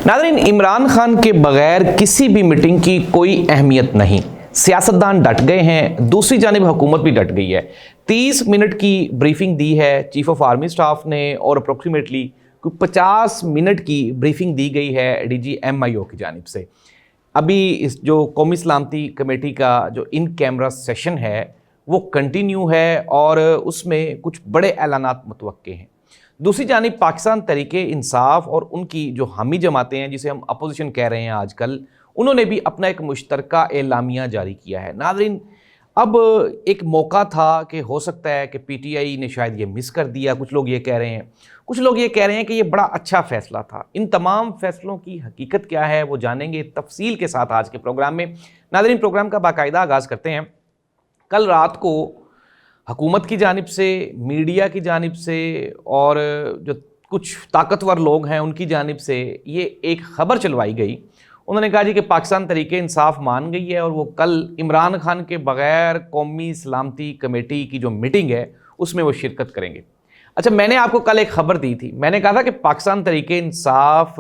नाज़रीन, इमरान खान के बगैर किसी भी मीटिंग की कोई अहमियत नहीं। सियासतदान डट गए हैं, दूसरी जानिब हुकूमत भी डट गई है। 30 मिनट की ब्रीफिंग दी है चीफ ऑफ आर्मी स्टाफ ने और अप्रोक्सीमेटली 50 मिनट की ब्रीफिंग दी गई है DGMIO की जानिब से। अभी इस जो कौमी सलामती कमेटी का जो इन कैमरा सेशन है वो कंटिन्यू है और उसमें कुछ बड़े ऐलानात मुतवक्के हैं। दूसरी जानिब पाकिस्तान तहरीक-ए-इंसाफ और उनकी जो हामी जमातें हैं जिसे हम अपोजिशन कह रहे हैं आजकल, उन्होंने भी अपना एक मुश्तरका एलामिया जारी किया है। नाज़रीन, अब एक मौका था कि हो सकता है कि PTI ने शायद ये मिस कर दिया, कुछ लोग ये कह रहे हैं। कुछ लोग ये कह रहे हैं कि ये बड़ा अच्छा फ़ैसला था। इन तमाम फ़ैसलों की हकीकत क्या है वो जानेंगे तफसील के साथ आज के प्रोग्राम में। नाज़रीन, प्रोग्राम का बाकायदा आगाज़ करते हैं। कल रात को हुकूमत की जानिब से, मीडिया की जानिब से और जो कुछ ताकतवर लोग हैं उनकी जानिब से ये एक ख़बर चलवाई गई। उन्होंने कहा जी कि पाकिस्तान तहरीक-ए-इंसाफ मान गई है और वो कल इमरान खान के बग़ैर कौमी सलामती कमेटी की जो मीटिंग है उसमें वो शिरकत करेंगे। अच्छा, मैंने आपको कल एक ख़बर दी थी, मैंने कहा था कि पाकिस्तान तहरीक-ए-इंसाफ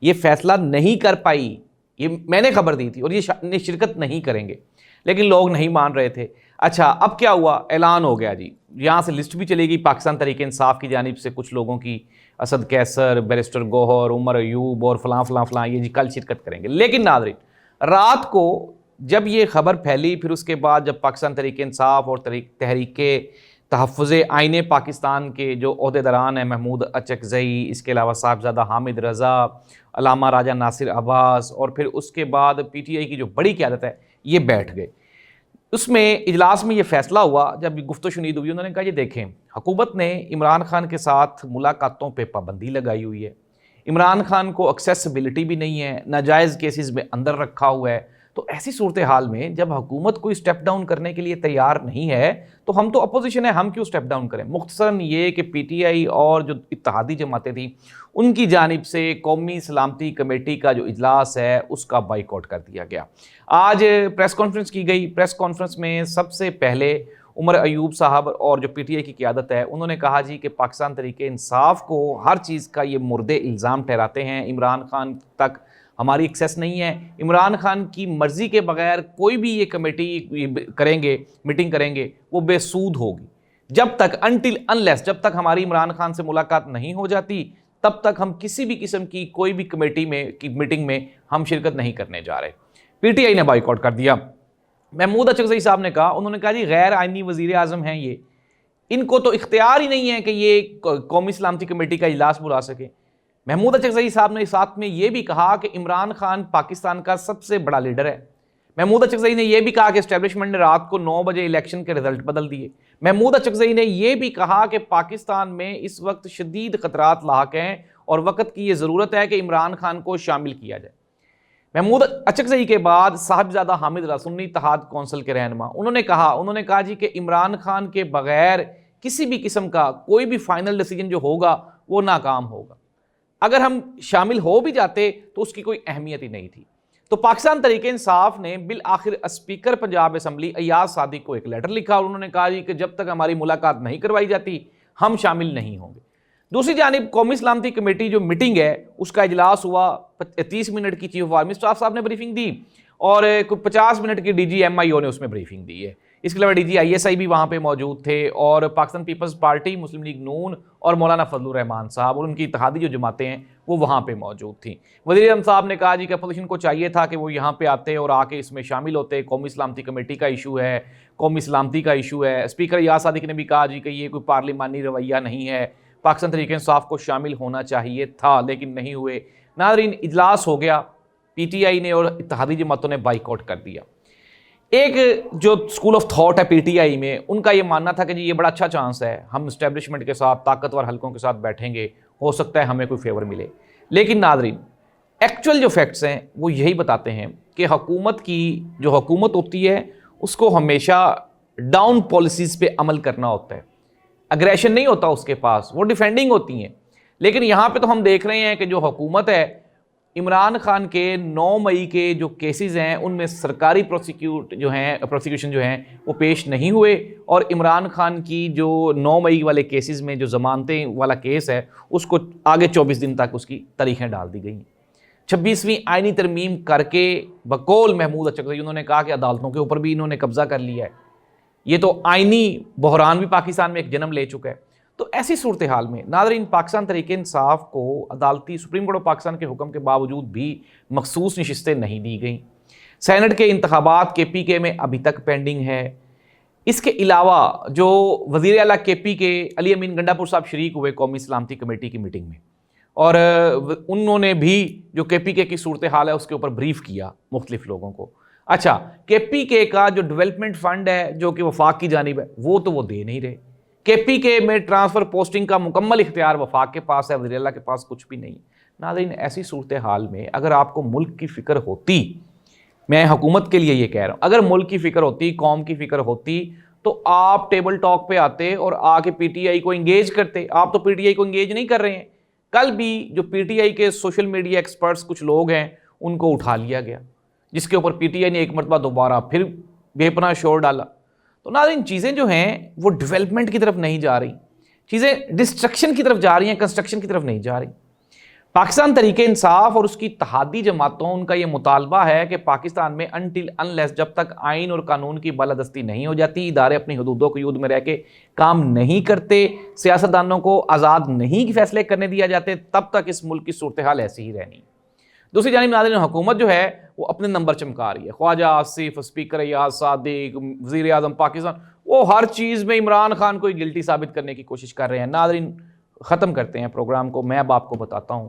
ये फ़ैसला नहीं कर पाई, ये मैंने ख़बर दी थी और ये शिरकत नहीं करेंगे, लेकिन लोग नहीं मान रहे थे। अच्छा, अब क्या हुआ? ऐलान हो गया जी, यहाँ से लिस्ट भी चली गई पाकिस्तान तहरीक-ए-इंसाफ की जानिब से कुछ लोगों की, असद कैसर, बैरिस्टर गौहर, उमर अयूब और फलां ये जी कल शिरकत करेंगे। लेकिन नाज़रीन, रात को जब ये खबर फैली, फिर उसके बाद जब पाकिस्तान तहरीक-ए-इंसाफ और तहफ़्फ़ुज़ आईने पाकिस्तान के जो ओहदेदारान हैं, महमूद अचकज़ई, इसके अलावा साहिबज़ादा हामिद रज़ा, अल्लामा राजा नासिर अब्बास और फिर उसके बाद PTI की जो बड़ी क़यादत है ये बैठ गए। उसमें इजलास में ये फ़ैसला हुआ, जब गुफ्तगू शुनीद हुई, उन्होंने कहा ये देखें, हुकूमत ने इमरान खान के साथ मुलाकातों पे पाबंदी लगाई हुई है, इमरान खान को एक्सेसिबिलिटी भी नहीं है, नाजायज़ केसेस में अंदर रखा हुआ है। तो ऐसी सूरत हाल में जब हुकूमत कोई स्टेप डाउन करने के लिए तैयार नहीं है तो हम तो अपोजिशन है, हम क्यों स्टेप डाउन करें। मुख्तसरन ये कि PTI और जो इत्तेहादी जमातें थी उनकी जानिब से कौमी सलामती कमेटी का जो इजलास है उसका बाइकआउट कर दिया गया। आज प्रेस कॉन्फ्रेंस की गई। प्रेस कॉन्फ्रेंस में सबसे पहले उमर अयूब साहब और जो PTI की क़यादत है उन्होंने कहा जी कि पाकिस्तान तहरीक-ए-इंसाफ को हर चीज़ का ये मुर्दे इल्ज़ाम ठहराते हैं, इमरान खान तक हमारी एक्सेस नहीं है, इमरान खान की मर्ज़ी के बगैर कोई भी ये कमेटी करेंगे, मीटिंग करेंगे, वो बेसूद होगी। जब तक अनलेस जब तक हमारी इमरान खान से मुलाकात नहीं हो जाती तब तक हम किसी भी किस्म की कोई भी कमेटी में की मीटिंग में हम शिरकत नहीं करने जा रहे। PTI ने बाइकआउट कर दिया। महमूद अचकज़ई साहब ने कहा, उन्होंने कहा जी गैर आइनी वज़ीर आज़म हैं ये, इनको तो इख्तियार ही नहीं है कि ये कौमी सलामती कमेटी का इजलास बुला सके। महमूद अचकज़ई साहब ने साथ में ये भी कहा कि इमरान खान पाकिस्तान का सबसे बड़ा लीडर है। महमूद अचकज़ई ने यह भी कहा कि एस्टेब्लिशमेंट ने रात को 9 बजे इलेक्शन के रिजल्ट बदल दिए। महमूद अचकज़ई ने यह भी कहा कि पाकिस्तान में इस वक्त शदीद ख़तरात लाहक हैं और वक्त की ये ज़रूरत है कि इमरान खान को शामिल किया जाए। महमूद अचकज़ई के बाद साहिबज़ादा हामिद रज़ा, सुन्नी इत्तेहाद कौंसिल के रहनुमा, उन्होंने कहा जी कि इमरान खान के बग़ैर किसी भी किस्म का कोई भी फाइनल डिसीजन जो होगा वो नाकाम होगा। अगर हम शामिल हो भी जाते तो उसकी कोई अहमियत ही नहीं थी। तो पाकिस्तान तहरीक-ए-इंसाफ ने बिल आखिर स्पीकर पंजाब असम्बली अयाज सादिक को एक लेटर लिखा और उन्होंने कहा जी कि जब तक हमारी मुलाकात नहीं करवाई जाती हम शामिल नहीं होंगे। दूसरी जानिब कौमी सलामती कमेटी जो मीटिंग है उसका इजलास हुआ। 30 मिनट की चीफ ऑफ आर्मी स्टाफ साहब ने ब्रीफिंग दी और 50 मिनट की DGMIO ने उसमें ब्रीफिंग दी है। इसके अलावा DGISI भी वहाँ पे मौजूद थे और पाकिस्तान पीपल्स पार्टी, मुस्लिम लीग नून और मौलाना फजलुर रहमान साहब और उनकी इत्तेहादी जो जमातें हैं वो वहाँ पे मौजूद थी। वज़ीर आज़म साहब ने कहा जी कि अपोजिशन को चाहिए था कि वो यहाँ पे आते और आके इसमें शामिल होते। कौमी सलामती कमेटी का इशू है, कौमी सलामती का इशू है। स्पीकर अयाज सादिक ने भी कहा जी कि ये कोई पार्लिमानी रवैया नहीं है, पाकिस्तान तहरीक-ए-इंसाफ को शामिल होना चाहिए था लेकिन नहीं हुए। नाज़रीन, इजलास हो गया, PTI ने और इत्तेहादी जमातों ने बाइकआउट कर दिया। एक जो स्कूल ऑफ थॉट है PTI में, उनका ये मानना था कि जी ये बड़ा अच्छा चांस है, हम इस्टेब्लिशमेंट के साथ, ताकतवर हलकों के साथ बैठेंगे, हो सकता है हमें कोई फेवर मिले। लेकिन नाज़रीन, एक्चुअल जो फैक्ट्स हैं वो यही बताते हैं कि हुकूमत की जो हुकूमत होती है उसको हमेशा डाउन पॉलिसीज़ पे अमल करना होता है, अग्रेशन नहीं होता उसके पास, वो डिफेंडिंग होती हैं। लेकिन यहाँ पे तो हम देख रहे हैं कि जो हुकूमत है, इमरान खान के 9 मई के जो केसेस हैं उनमें सरकारी प्रोसिक्यूशन जो हैं वो पेश नहीं हुए और इमरान खान की जो 9 मई वाले केसेस में जो ज़मानतें वाला केस है उसको आगे 24 दिन तक उसकी तारीखें डाल दी गई। 26ਵੀं آئینی ترمیم کر کے بقول محمود اچکزئی انہوں نے کہا کہ عدالتوں کے اوپر بھی انہوں نے قبضہ کر لیا ہے. یہ تو آئینی بحران بھی پاکستان میں ایک جنم لے چکا ہے. تو ایسی صورتحال میں ناظرین پاکستان تحریک انصاف کو عدالتی سپریم کورٹ آف پاکستان کے حکم کے باوجود بھی مخصوص نشستیں نہیں دی گئیں. سینٹ کے انتخابات کے پی کے میں ابھی تک پینڈنگ ہے. اس کے علاوہ جو وزیر اعلیٰ کے پی کے علی امین گنڈا پور صاحب شریک ہوئے قومی سلامتی کمیٹی کی میٹنگ میں, اور انہوں نے بھی جو کے پی کے کی صورتحال ہے اس کے اوپر بریف کیا مختلف لوگوں کو. اچھا, کے پی کے کا جو ڈیولپمنٹ فنڈ ہے جو کہ وفاق کی جانب ہے وہ دے نہیں رہے. کے پی کے میں ٹرانسفر پوسٹنگ کا مکمل اختیار وفاق کے پاس ہے, وزیر اعلیٰ کے پاس کچھ بھی نہیں. ناظرین ایسی صورتحال میں اگر آپ کو ملک کی فکر ہوتی, میں حکومت کے لیے یہ کہہ رہا ہوں, اگر ملک کی فکر ہوتی, قوم کی فکر ہوتی, تو آپ ٹیبل ٹاک پہ آتے اور آ کے پی ٹی آئی کو انگیج کرتے. آپ تو پی ٹی آئی کو انگیج نہیں کر رہے ہیں. کل بھی جو پی ٹی آئی کے سوشل میڈیا ایکسپرٹس کچھ لوگ ہیں ان کو اٹھا لیا گیا, جس کے اوپر پی ٹی آئی نے ایک مرتبہ دوبارہ پھر بے پناہ شور ڈالا. تو ناظرین چیزیں جو ہیں وہ ڈیولپمنٹ کی طرف نہیں جا رہی, چیزیں ڈسٹرکشن کی طرف جا رہی ہیں, کنسٹرکشن کی طرف نہیں جا رہی. پاکستان تحریک انصاف اور اس کی اتحادی جماعتوں ان کا یہ مطالبہ ہے کہ پاکستان میں انٹل انلیس جب تک آئین اور قانون کی بالادستی نہیں ہو جاتی, ادارے اپنی حدودوں کی حدود میں رہ کے کام نہیں کرتے, سیاستدانوں کو آزاد نہیں فیصلے کرنے دیا جاتے, تب تک اس ملک کی صورتحال ایسی ہی رہنی. دوسری جانب ناظرین حکومت جو ہے وہ اپنے نمبر چمکا رہی ہے. خواجہ آصف, اسپیکر ایاز صادق, وزیر اعظم پاکستان, وہ ہر چیز میں عمران خان کو گلٹی ثابت کرنے کی کوشش کر رہے ہیں. ناظرین ختم کرتے ہیں پروگرام کو. میں اب آپ کو بتاتا ہوں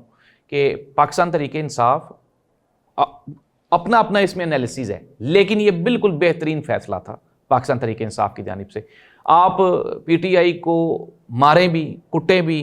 کہ پاکستان تحریک انصاف اپنا اس میں انالیسز ہے, لیکن یہ بالکل بہترین فیصلہ تھا پاکستان تحریک انصاف کی جانب سے. آپ پی ٹی آئی کو ماریں بھی, کٹیں بھی,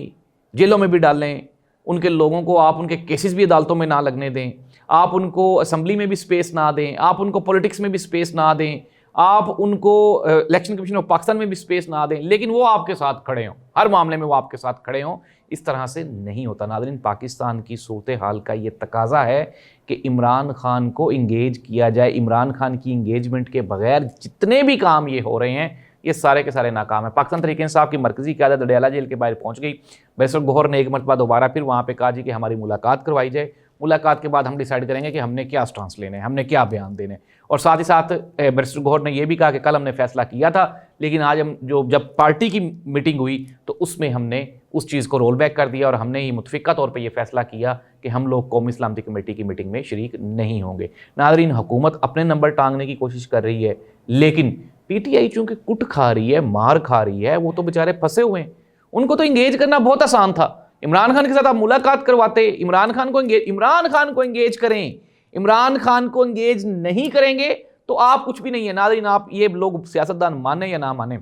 جیلوں میں بھی ڈالیں, ان کے لوگوں کو آپ ان کے کیسز بھی عدالتوں میں نہ لگنے دیں, آپ ان کو اسمبلی میں بھی سپیس نہ دیں, آپ ان کو پولیٹکس میں بھی سپیس نہ دیں, آپ ان کو الیکشن کمیشن آف پاکستان میں بھی سپیس نہ دیں, لیکن وہ آپ کے ساتھ کھڑے ہوں, ہر معاملے میں وہ آپ کے ساتھ کھڑے ہوں. اس طرح سے نہیں ہوتا. ناظرین پاکستان کی صورتحال کا یہ تقاضا ہے کہ عمران خان کو انگیج کیا جائے. عمران خان کی انگیجمنٹ کے بغیر جتنے بھی کام یہ ہو رہے ہیں یہ سارے کے سارے ناکام ہیں. پاکستان تحریک انصاف کی مرکزی قیادت اڈیالہ جیل کے باہر پہنچ گئی. بیرسٹر گوہر نے ایک مرتبہ دوبارہ پھر وہاں پہ کہا جی کہ ہماری ملاقات کروائی جائے, ملاقات کے بعد ہم ڈیسائیڈ کریں گے کہ ہم نے کیا سٹانس لینے ہیں, ہم نے کیا بیان دینے. اور ساتھ ہی ساتھ بیرسٹر گوہر نے یہ بھی کہا کہ کل ہم نے فیصلہ کیا تھا, لیکن آج ہم جب پارٹی کی میٹنگ ہوئی تو اس میں ہم نے اس چیز کو رول بیک کر دیا اور ہم نے ہی متفقہ طور پہ یہ فیصلہ کیا کہ ہم لوگ قومی سلامتی کمیٹی کی میٹنگ میں شریک نہیں ہوں گے. ناظرین حکومت اپنے نمبر ٹانگنے کی کوشش کر رہی ہے, لیکن پی ٹی آئی چونکہ کٹ کھا رہی ہے, مار کھا رہی ہے, وہ تو بیچارے پھنسے ہوئے ہیں. ان کو تو انگیج کرنا بہت آسان تھا. عمران خان کے ساتھ آپ ملاقات کرواتے, عمران خان کو انگیج کریں. عمران خان کو انگیج نہیں کریں گے تو آپ کچھ بھی نہیں ہے. ناظرین آپ یہ لوگ سیاستدان مانیں یا نہ مانیں,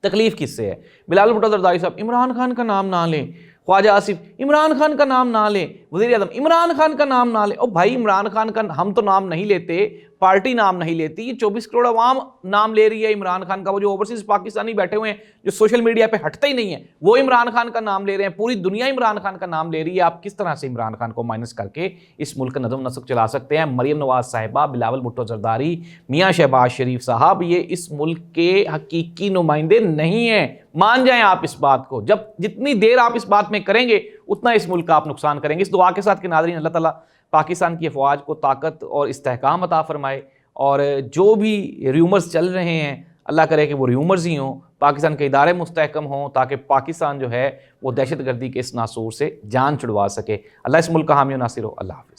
تکلیف کس سے ہے؟ بلال بھٹو زرداری صاحب عمران خان کا نام نہ لیں, خواجہ آصف عمران خان کا نام نہ لیں, وزیر اعظم عمران خان کا نام نہ لیں. او بھائی عمران خان کا ہم تو نام نہیں لیتے, پارٹی نام نہیں لیتی, یہ 24 کروڑ عوام نام لے رہی ہے عمران خان کا. وہ جو اوورسیز پاکستانی بیٹھے ہوئے ہیں جو سوشل میڈیا پہ ہٹتے ہی نہیں ہیں, وہ عمران خان کا نام لے رہے ہیں, پوری دنیا عمران خان کا نام لے رہی ہے. آپ کس طرح سے عمران خان کو مائنس کر کے اس ملک کا نظم نسق چلا سکتے ہیں؟ مریم نواز صاحبہ, بلاول بھٹو زرداری, میاں شہباز شریف صاحب, یہ اس ملک کے حقیقی نمائندے نہیں ہیں. مان جائیں آپ اس بات کو. جتنی دیر آپ اس بات میں کریں گے اتنا اس ملک کا آپ نقصان کریں گے. اس دعا کے ساتھ کہ ناظرین اللہ تعالیٰ پاکستان کی افواج کو طاقت اور استحکام عطا فرمائے, اور جو بھی ریومرز چل رہے ہیں اللہ کرے کہ وہ ریومرز ہی ہوں, پاکستان کے ادارے مستحکم ہوں, تاکہ پاکستان جو ہے وہ دہشت گردی کے اس ناسور سے جان چھڑوا سکے. اللہ اس ملک کا حامی و ناصر ہو. اللہ حافظ.